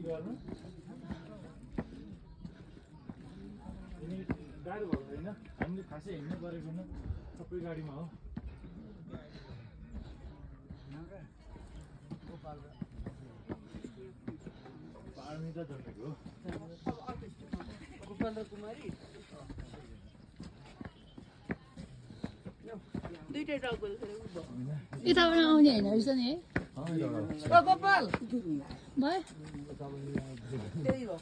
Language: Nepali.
गर्नु अनि गाडी भएको होइन हामीले खासै हिँड्नु परेको छैन सबै गाडीमा हो पार्मी त जन्मेको गोपाल कुमारी दुईटै टाउको यताबाट आउने होइन रहेछ नि है गोपाल भयो त्यही हो